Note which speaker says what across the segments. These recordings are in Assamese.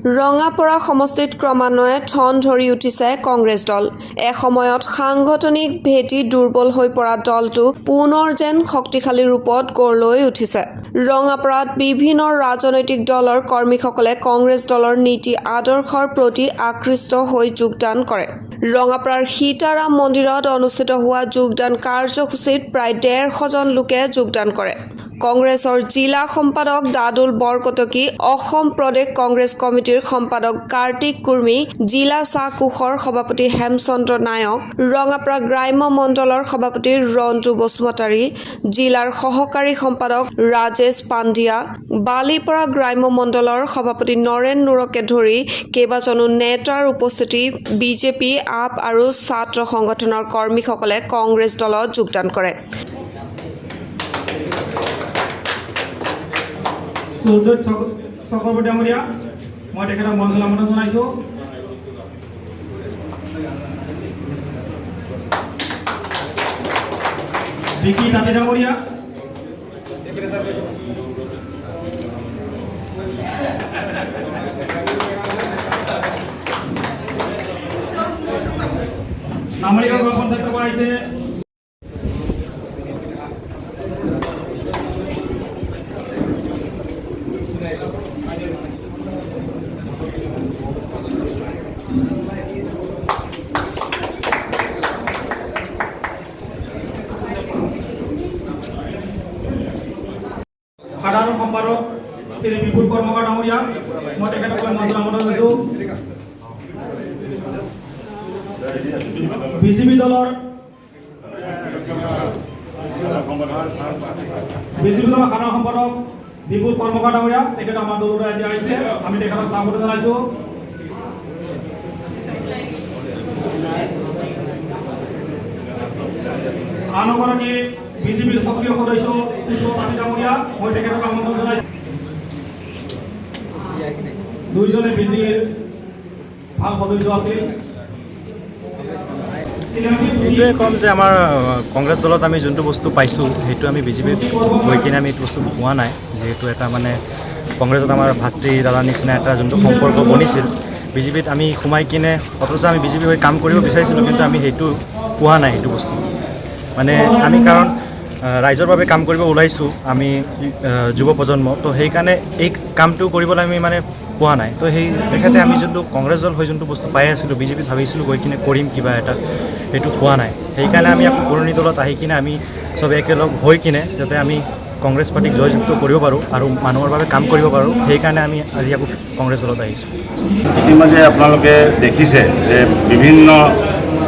Speaker 1: ৰঙাপৰা সমষ্টিত ক্ৰমান্বয়ে ঠন ধৰি উঠিছে কংগ্ৰেছ দল। এসময়ত সাংগঠনিক ভেটি দুৰ্বল হৈ পৰা দলটো পুনৰ যেন শক্তিশালী ৰূপত গঢ় লৈ উঠিছে। ৰঙাপৰাত বিভিন্ন ৰাজনৈতিক দলৰ কৰ্মীসকলে কংগ্ৰেছ দলৰ নীতি আদৰ্শৰ প্ৰতি আকৃষ্ট হৈ যোগদান কৰে। ৰঙাপৰাৰ সীতাৰাম মন্দিৰত অনুষ্ঠিত হোৱা যোগদান কাৰ্যসূচীত প্ৰায় 150জন লোকে যোগদান কৰে। কংগ্ৰেছৰ জিলা সম্পাদক দাদুল বৰকটকী, অসম প্ৰদেশ কংগ্ৰেছ কমিটিৰ সম্পাদক কাৰ্তিক কুৰ্মী, জিলা চাহ কোষৰ সভাপতি হেমচন্দ্ৰ নায়ক, ৰঙাপৰা গ্ৰাম্য মণ্ডলৰ সভাপতি ৰঞ্জু বসুমতাৰী, জিলাৰ সহকাৰী সম্পাদক ৰাজেশ পাণ্ডিয়া, বালিপৰা গ্ৰাম্য মণ্ডলৰ সভাপতি নৰেন নুৰকে ধৰি কেইবাজনো নেতাৰ উপস্থিতি বিজেপি, আপ আৰু ছাত্ৰ সংগঠনৰ কৰ্মীসকলে কংগ্ৰেছ দলত যোগদান কৰে।
Speaker 2: চক্ৰৱৰ্তী ডাঙৰীয়া, মই তেখেতক মঞ্চলৈ আমন্ত্ৰণ জনাইছোঁ। বিকি তাঁতী ডাঙৰীয়া, নামলিগড় গাঁও পঞ্চায়ত পৰা আহিছে সাধাৰণ সম্পাদক শ্ৰী বিপুল কৰ্মকাৰ ডাঙৰীয়া, মই তেখেতক মঞ্চলৈ আমন্ত্ৰণ জনাইছোঁ। বিজেপি দলৰ সাধাৰণ সম্পাদক বিপুল কৰ্মকাৰ ডাঙৰীয়া, তেখেত আমাৰ দললৈ আজি আহিছে, আমি তেখেতক স্বাগত জনাইছোঁ। আন এগৰাকী বিজেপিৰ সক্ৰিয় সদস্য কুশল তাঁতী ডাঙৰীয়া, মই তেখেতক আমন্ত্ৰণ জনাইছোঁ। দুইজনে বিজেপিৰ ভাল সদস্য আছিল।
Speaker 3: এইটোৱে ক'ম যে আমাৰ কংগ্ৰেছ দলত আমি যোনটো বস্তু পাইছোঁ সেইটো আমি বিজেপিত গৈ কিনে আমি এইটো বস্তু পোৱা নাই। যিহেতু এটা মানে কংগ্ৰেছত আমাৰ ভাতৃ দাদাৰ নিচিনা এটা যোনটো সম্পৰ্ক বনিছিল, বিজেপিত আমি সোমাই কিনে অথচ আমি বিজেপি হৈ কাম কৰিব বিচাৰিছিলোঁ, কিন্তু আমি সেইটো পোৱা নাই। সেইটো বস্তু মানে আমি কাৰণ ৰাইজৰ বাবে কাম কৰিব ওলাইছোঁ, আমি যুৱ প্ৰজন্ম, তো সেইকাৰণে এই কামটো কৰিবলৈ আমি মানে পোৱা নাই। তো সেই তেখেতে আমি যোনটো কংগ্ৰেছ দল হৈ যোনটো বস্তু পাই আছিলোঁ, বিজেপিত ভাবিছিলোঁ গৈ কিনে কৰিম কিবা এটা, সেইটো পোৱা নাই। সেইকাৰণে আমি আকৌ পুৰণি দলত আহি কিনে আমি চবে একেলগ হৈ কিনে যাতে আমি কংগ্ৰেছ পাৰ্টিক জয়যুক্ত কৰিব পাৰোঁ আৰু মানুহৰ বাবে কাম কৰিব পাৰোঁ, সেইকাৰণে আমি আজি আকৌ কংগ্ৰেছ দলত আহিছোঁ।
Speaker 4: ইতিমধ্যে আপোনালোকে দেখিছে যে বিভিন্ন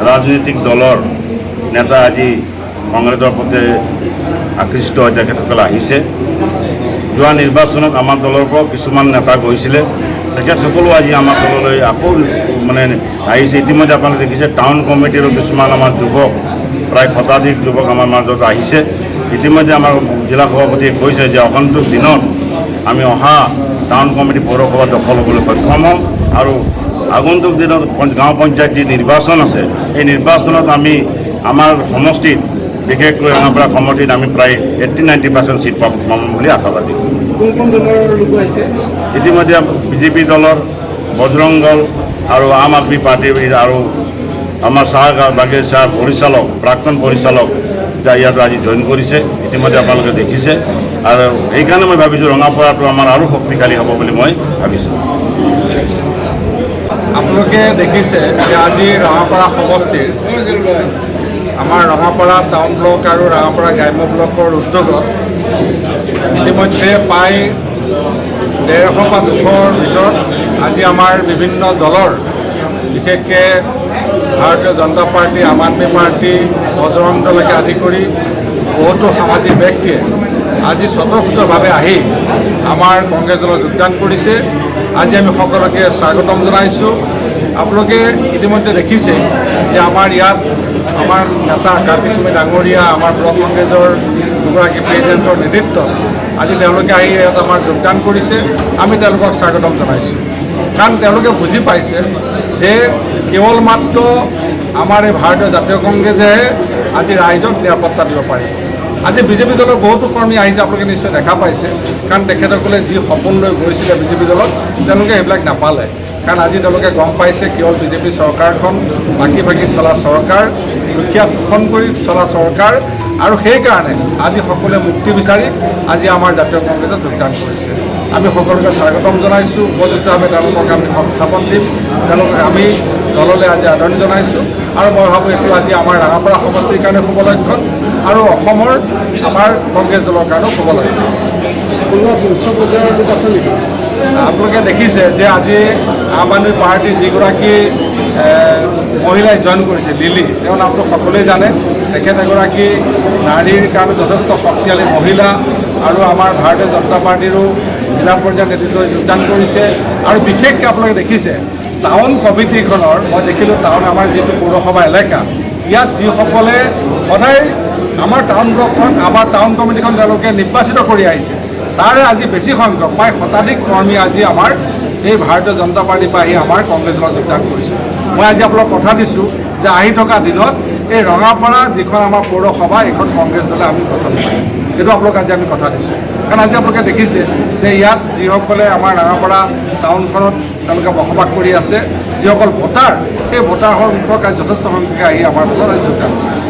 Speaker 4: ৰাজনৈতিক দলৰ নেতা আজি কংগ্ৰেছৰ প্ৰতি আকৃষ্ট হৈ তেখেতসকলে আহিছে। যোৱা নিৰ্বাচনত আমাৰ দলৰ পৰা কিছুমান নেতা গৈছিলে, তেখেতসকলো আজি আমাৰ দললৈ আকৌ মানে আহিছে। ইতিমধ্যে আপোনালোকে দেখিছে টাউন কমিটিৰো কিছুমান আমাৰ যুৱক, প্ৰায় শতাধিক যুৱক আমাৰ মাজত আহিছে। ইতিমধ্যে আমাৰ জিলা সভাপতিয়ে কৈছে যে আগন্তুক দিনত আমি অহা টাউন কমিটি পৌৰসভা দখল হ'বলৈ সক্ষম হ'ম আৰু আগন্তুক দিনত গাঁও পঞ্চায়ত যি নিৰ্বাচন আছে, এই নিৰ্বাচনত আমি আমাৰ সমষ্টিত বিশেষকৈ ৰঙাপৰা সমষ্টিত আমি প্ৰায় 80-90% চিট পাম বুলি আশাবাদী। ইতিমধ্যে বিজেপি দলৰ বজৰং দল আৰু আম আদমি পাৰ্টিৰ আৰু আমাৰ চাহ বাগিচাৰ পৰিচালক, প্ৰাক্তন পৰিচালক ইয়াত আজি জইন কৰিছে, ইতিমধ্যে আপোনালোকে দেখিছে। আৰু সেইকাৰণে মই ভাবিছোঁ ৰঙাপৰাটো আমাৰ আৰু শক্তিশালী হ'ব বুলি মই ভাবিছোঁ।
Speaker 5: আপোনালোকে দেখিছে যে আজি ৰঙাপৰা সমষ্টিৰ আমাৰ ৰঙাপৰা টাউন ব্লক আৰু ৰঙাপৰা গ্ৰাম্য ব্লকৰ উদ্যোগত ইতিমধ্যে প্ৰায় 150 বা 200ৰ ভিতৰত আজি আমাৰ বিভিন্ন দলৰ, বিশেষকৈ ভাৰতীয় জনতা পাৰ্টি, আম আদমি পাৰ্টি, বজৰং দলকে আদি কৰি বহুতো সামাজিক ব্যক্তিয়ে আজি স্বতঃস্ফূৰ্তভাৱে আহি আমাৰ কংগ্ৰেছ দলত যোগদান কৰিছে। আজি আমি সকলোকে স্বাগতম জনাইছোঁ। আপোনালোকে ইতিমধ্যে দেখিছে যে আমাৰ ইয়াত আমাৰ নেতা কাৰ্তিক কুৰ্মী ডাঙৰীয়া, আমাৰ ব্লক কংগ্ৰেছৰ দুগৰাকী প্ৰেচিডেণ্টৰ নেতৃত্বত আজি তেওঁলোকে আহি ইয়াত আমাৰ যোগদান কৰিছে। আমি তেওঁলোকক স্বাগতম জনাইছোঁ, কাৰণ তেওঁলোকে বুজি পাইছে যে কেৱল মাত্ৰ আমাৰ এই ভাৰতীয় জাতীয় কংগ্ৰেছেহে আজি ৰাইজক নিৰাপত্তা দিব পাৰিব। আজি বিজেপি দলৰ বহুতো কৰ্মী আহিছে, আপোনালোকে নিশ্চয় দেখা পাইছে, কাৰণ তেখেতসকলে যি সপোন লৈ গৈছিলে বিজেপি দলত তেওঁলোকে সেইবিলাক নাপালে। কাৰণ আজি তেওঁলোকে গম পাইছে কেৱল বিজেপি চৰকাৰখন বাকী চলা চৰকাৰ, দুখীয়া শোষণ কৰি চলা চৰকাৰ, আৰু সেইকাৰণে আজি সকলোৱে মুক্তি বিচাৰি আজি আমাৰ জাতীয় কংগ্ৰেছত যোগদান কৰিছে। আমি সকলোকে স্বাগতম জনাইছোঁ, উপযুক্তভাৱে তেওঁলোকক আমি সংস্থাপন দিম, তেওঁলোকক আমি দললৈ আজি আদৰণি জনাইছোঁ। আৰু মই ভাবোঁ এইটো আজি আমাৰ ৰাঙাপাৰা সমষ্টিৰ কাৰণে শুভ লক্ষণ আৰু অসমৰ আমাৰ কংগ্ৰেছ দলৰ কাৰণেও শুভ লক্ষণ। আপোনালোকে দেখিছে যে আজি আম আদমি পাৰ্টীৰ যিগৰাকী মহিলাই জইন কৰিছে, লিলি, তেওঁৰ নামটো সকলোৱে জানে। তেখেত এগৰাকী নাৰীৰ কাৰণে যথেষ্ট শক্তিশালী মহিলা, আৰু আমাৰ ভাৰতীয় জনতা পাৰ্টীৰো জিলা পৰ্যায়ৰ নেতৃত্বই যোগদান কৰিছে। আৰু বিশেষকৈ আপোনালোকে দেখিছে টাউন কমিটিখনৰ, মই দেখিলোঁ টাউন আমাৰ যিটো পৌৰসভা এলেকা, ইয়াত যিসকলে সদায় আমাৰ টাউন ব্লকখন, আমাৰ টাউন কমিটিখন তেওঁলোকে নিৰ্বাচিত কৰি আহিছে, তাৰে আজি বেছি সংখ্যক প্ৰায় শতাধিক কৰ্মী আজি আমাৰ এই ভাৰতীয় জনতা পাৰ্টীৰ পৰা আহি আমাৰ কংগ্ৰেছ দলত যোগদান কৰিছে। মই আজি আপোনালোকক কথা দিছোঁ যে আহি থকা দিনত এই ৰঙাপাৰা যিখন আমাৰ পৌৰসভা, এইখন কংগ্ৰেছ দলে আমি গঠন কৰিম। এইটো আপোনালোক আজি আমি কথা দিছোঁ, কাৰণ আজি আপোনালোকে দেখিছে যে ইয়াত যিসকলে আমাৰ ৰঙাপাৰা টাউনখনত তেওঁলোকে বসবাস কৰি আছে, যিসকল ভোটাৰ, সেই ভোটাৰ সংখ্যক যথেষ্ট সংখ্যকে আহি আমাৰ দলত যোগদান কৰিছে।